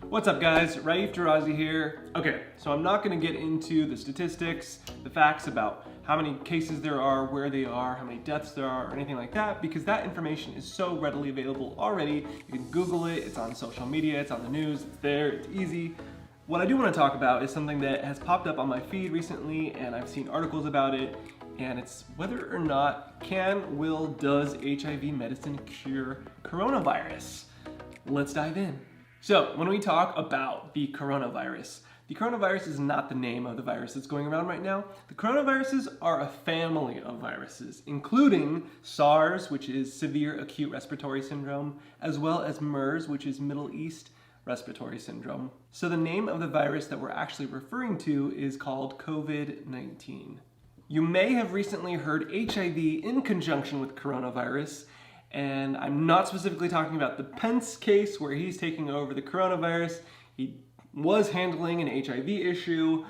What's up guys, Raif Darazi here. Okay, so I'm not gonna get into the statistics, the facts about how many cases there are, where they are, how many deaths there are, or anything like that, because that information is so readily available already. You can Google it, it's on social media, it's on the news, it's there, it's easy. What I do wanna talk about is something that has popped up on my feed recently, and I've seen articles about it, and it's whether or not does HIV medicine cure coronavirus? Let's dive in. So when we talk about the coronavirus is not the name of the virus that's going around right now. The coronaviruses are a family of viruses, including SARS, which is severe acute respiratory syndrome, as well as MERS, which is Middle East Respiratory Syndrome. So the name of the virus that we're actually referring to is called COVID-19. You may have recently heard HIV in conjunction with coronavirus, and I'm not specifically talking about the Pence case where he's taking over the coronavirus. He was handling an HIV issue.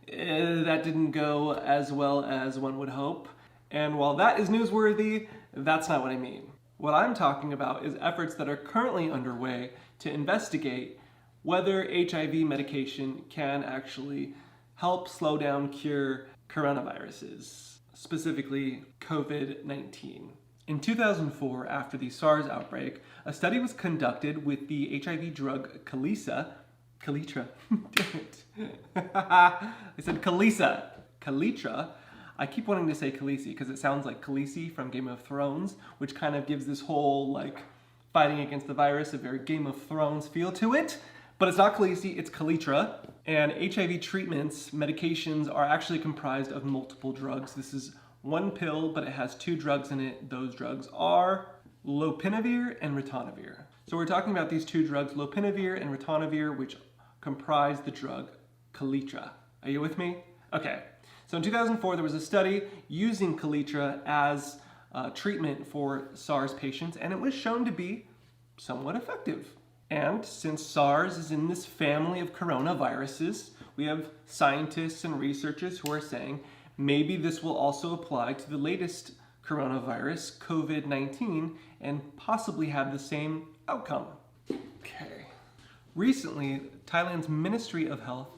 That didn't go as well as one would hope. And while that is newsworthy, that's not what I mean. What I'm talking about is efforts that are currently underway to investigate whether HIV medication can actually help slow down, cure coronaviruses, specifically COVID-19. In 2004, after the SARS outbreak, a study was conducted with the HIV drug Kaletra. Damn it. I said Kaletra. I keep wanting to say Khaleesi because it sounds like Khaleesi from Game of Thrones, which kind of gives this whole like fighting against the virus a very Game of Thrones feel to it. But it's not Khaleesi, it's Kaletra. And HIV treatments, medications are actually comprised of multiple drugs. This is one pill, but it has two drugs in it. Those drugs are Lopinavir and Ritonavir. So we're talking about these two drugs, Lopinavir and Ritonavir, which comprise the drug Kaletra. Are you with me? Okay. So in 2004, there was a study using Kaletra as treatment for SARS patients, and it was shown to be somewhat effective. And since SARS is in this family of coronaviruses, we have scientists and researchers who are saying maybe this will also apply to the latest coronavirus, COVID-19, and possibly have the same outcome. Okay. Recently, Thailand's Ministry of Health,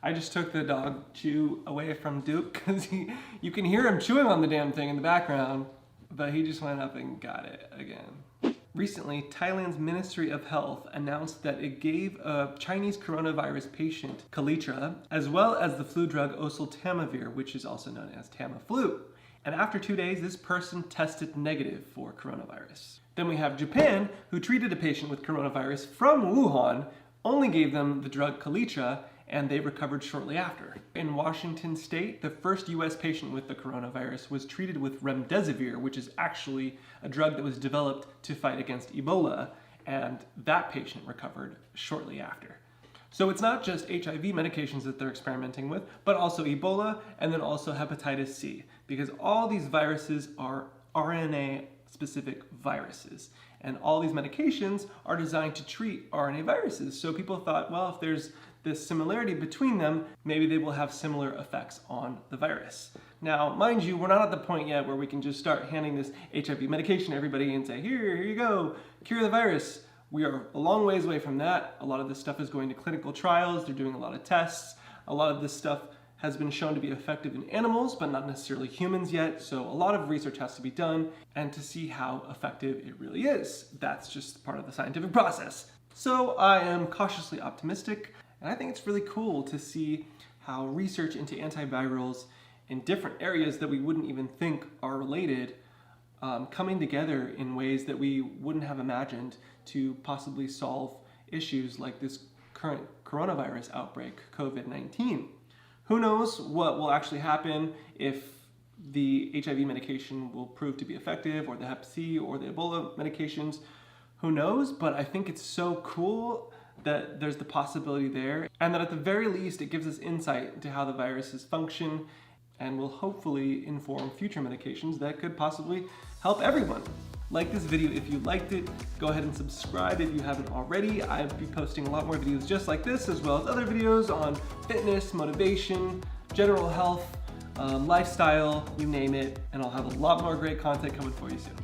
I just took the dog Chew away from Duke because you can hear him chewing on the damn thing in the background, but he just went up and got it again. Recently, Thailand's Ministry of Health announced that it gave a Chinese coronavirus patient Kaletra, as well as the flu drug oseltamivir, which is also known as Tamiflu. And after 2 days, this person tested negative for coronavirus. Then we have Japan, who treated a patient with coronavirus from Wuhan, only gave them the drug Kaletra, and they recovered shortly after. In Washington state, the first US patient with the coronavirus was treated with remdesivir, which is actually a drug that was developed to fight against Ebola, and that patient recovered shortly after. So it's not just HIV medications that they're experimenting with, but also Ebola, and then also hepatitis C, because all these viruses are RNA-specific viruses. And all these medications are designed to treat RNA viruses. So people thought, well, if there's this similarity between them, maybe they will have similar effects on the virus. Now, mind you, we're not at the point yet where we can just start handing this HIV medication to everybody and say, here you go, cure the virus. We are a long ways away from that. A lot of this stuff is going to clinical trials. They're doing a lot of tests. A lot of this stuff has been shown to be effective in animals, but not necessarily humans yet. So a lot of research has to be done and to see how effective it really is. That's just part of the scientific process. So I am cautiously optimistic, and I think it's really cool to see how research into antivirals in different areas that we wouldn't even think are related coming together in ways that we wouldn't have imagined to possibly solve issues like this current coronavirus outbreak, COVID-19. Who knows what will actually happen if the HIV medication will prove to be effective, or the Hep C or the Ebola medications. Who knows? But I think it's so cool that there's the possibility there, and that at the very least it gives us insight into how the viruses function and will hopefully inform future medications that could possibly help everyone. Like this video if you liked it. Go ahead and subscribe if you haven't already. I'll be posting a lot more videos just like this, as well as other videos on fitness, motivation, general health, lifestyle, you name it, and I'll have a lot more great content coming for you soon.